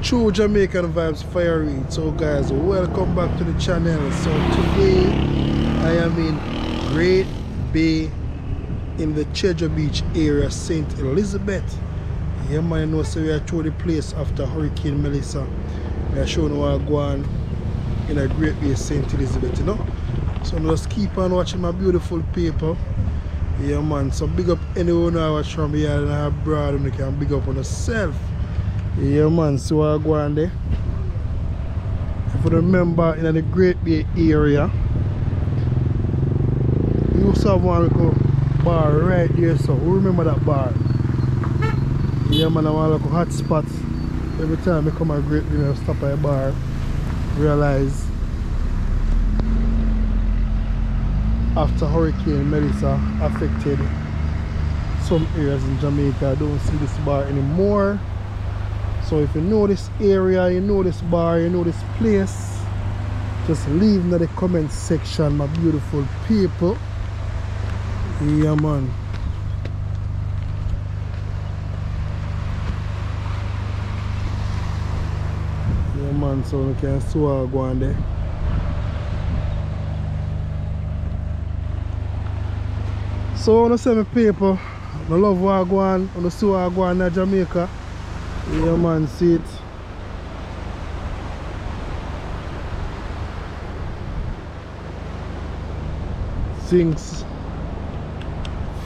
True Jamaican Vibes, Fire Reid. So guys, welcome back to the channel. So today I am in Great Bay in the Treasure Beach area, St. Elizabeth. Yeah man, you know, so we are through the place after Hurricane Melissa. We are showing what I go on in a Great Bay, St. Elizabeth, you know. So just keep on watching my beautiful people. Yeah man, so big up anyone who watch from here and abroad, and you can big up on yourself. Yeah man, so I go on there. If you remember, in the Great Bay area, we used to have one little bar right there, so who remember that bar? Yeah man, I want a little hot spot. Every time I come to Great Bay, I stop at a bar, realize after Hurricane Melissa affected some areas in Jamaica, I don't see this bar anymore. So if you know this area, you know this bar, you know this place, just leave in the comment section, my beautiful people. Yeah man. Yeah man, so we can see what go on there. So I want to say my people, I love what I go on, I want to see what I go on in Jamaica. Yeah man, see it. Things,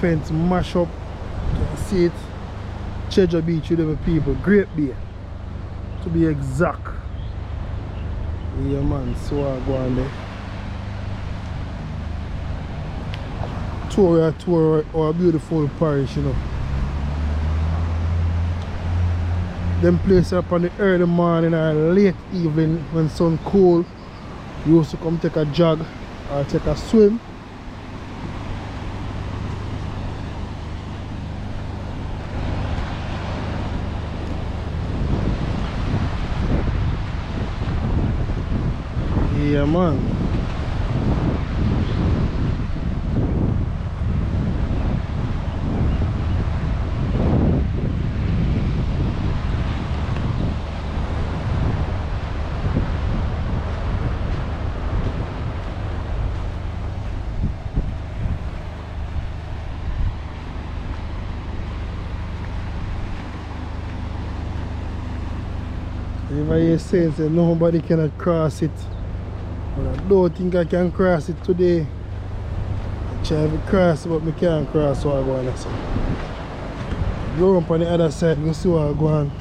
fence mash up. You can see it. Treasure Beach with them people, Great Bay to be exact. Yeah man, so I go on there. Tour our beautiful parish, you know. Them places up on the early morning or late evening when sun cool, you used to come take a jog or take a swim. Yeah man. If I hear saying that nobody cannot cross it, but I don't think I can cross it today. I try to cross it, but I can't cross what I go on. Go up on the other side and see what I go on.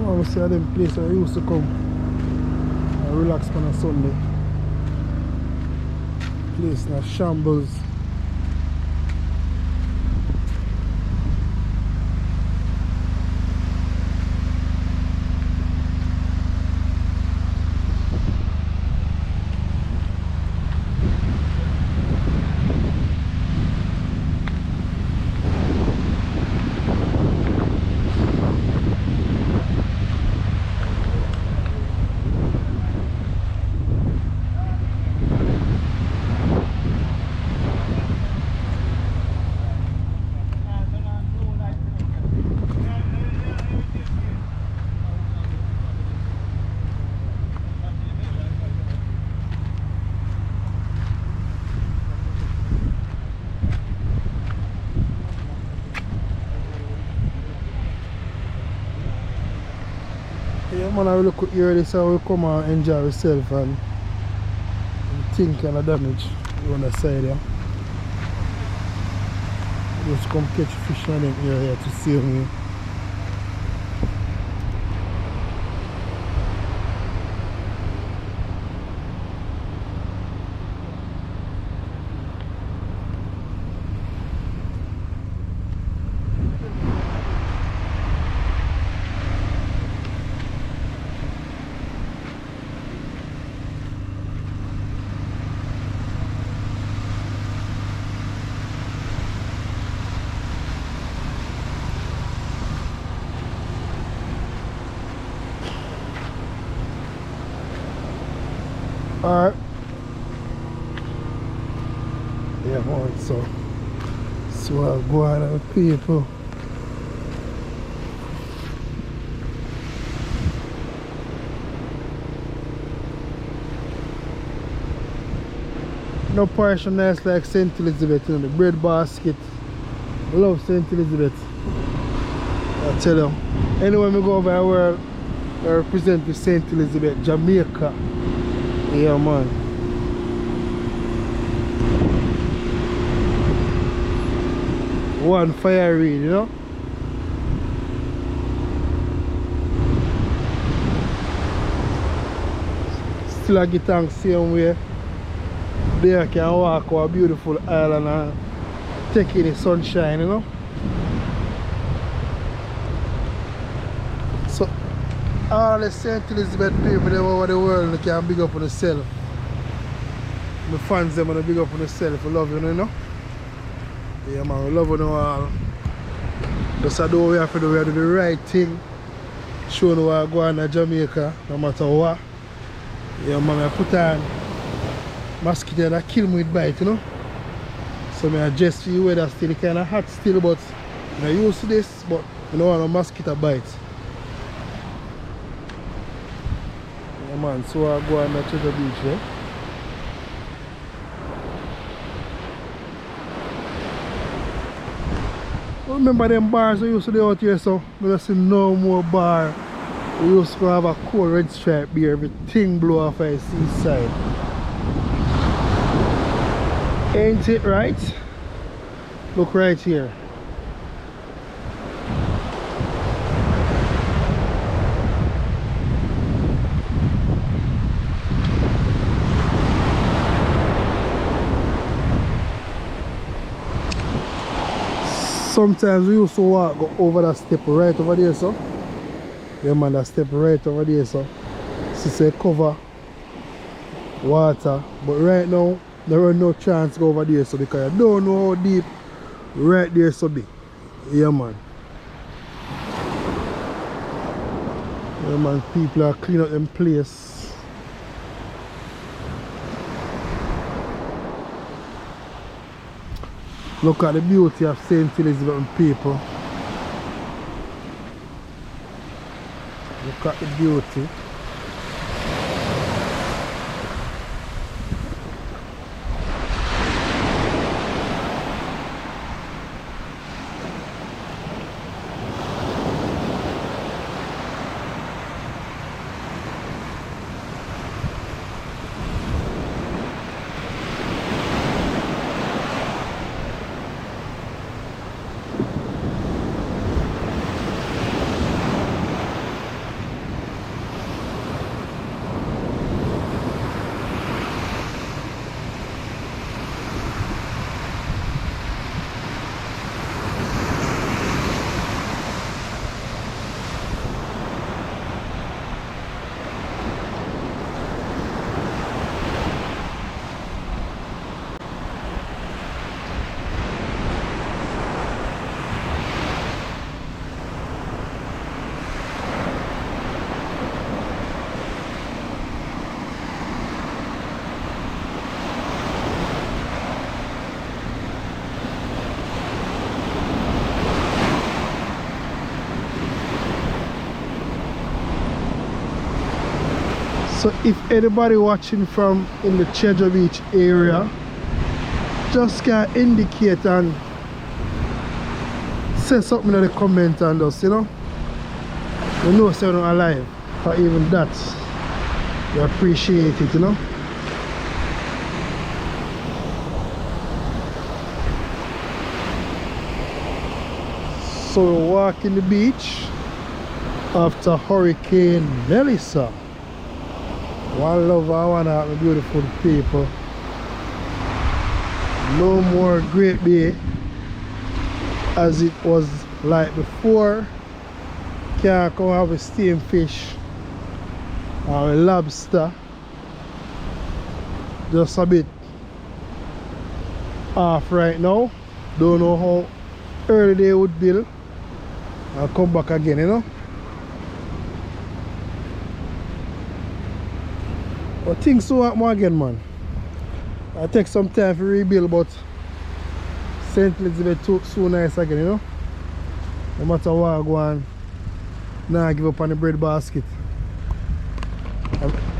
I see them places where I used to come and relax on a Sunday. Place in a shambles. Yeah man, I really could hear this and we come and enjoy ourselves and think and damage on the side here. Just come catch fish on them here to save me. Alright. Yeah, man, so I go on with people. No parish nice like St. Elizabeth, you know, the bread basket. I love St. Elizabeth. I tell you. Anyway, I go over where I represent the St. Elizabeth, Jamaica. Yeah, man. One Fire Reid, you know. Still I get thanks same way. There I can walk over a beautiful island and take in the sunshine, you know. So all the St. Elizabeth people them over the world they can big up on themselves. The fans them and big up on themselves. I love you know. Yeah man, we love you all. Just do what we have to do, we have to do the right thing. Show you what I go on to Jamaica, no matter what. Yeah man, I put on mosquito that kill me with bite, you know. So I adjust for you weather still kinda hot still, but I'm not used to this, but I don't want a mosquito bite. Yeah man, so I go on the Treasure Beach, yeah. Remember them bars we used to do out here, so we don't see no more bar. We used to have a cool red stripe beer, everything blew off the seaside. Ain't it right? Look right here. Sometimes we used to walk go over that step right over there, so. Yeah man, that step right over there, so. So say cover water, but right now there is no chance to go over there, so because I don't know how deep right there so be. Yeah man. Yeah man, people are cleaning up them place. Look at the beauty of St. Elizabeth people. Look at the beauty. So if anybody watching from in the Treasure Beach area, just can indicate and say something in the comment and us, you know. You know say you're not alive. Or even that. You appreciate it, you know. So we're walking the beach after Hurricane Melissa. One love, I want to have the beautiful people. No more Great Bay as it was like before. Can't come have a steamed fish or a lobster. Just a bit off right now. Don't know how early they would build. I'll come back again, you know. But things so happen again, man. I take some time to rebuild, but St. Elizabeth too so nice again, you know. No matter what I go on, nah give up on the bread basket.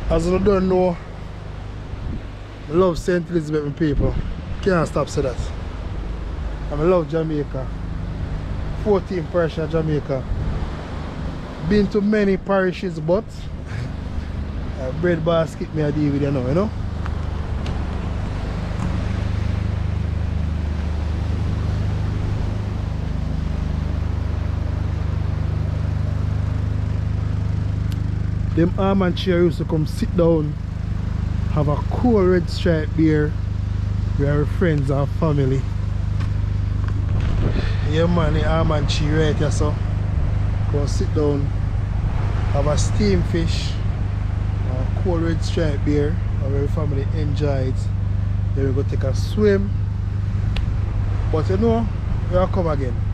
As you don't know, I love St. Elizabeth and people. Can't stop saying that. And I love Jamaica. 14 parish of Jamaica. Been to many parishes, but bread basket me I deal with you now, you know. Them almond chair used to come sit down, have a cool red stripe beer with our friends and family. Yeah man, the almond chair right here, so go sit down, have a steamed fish, a cool red stripe beer, and our family enjoy it. Then we go take a swim. But you know, we will come again.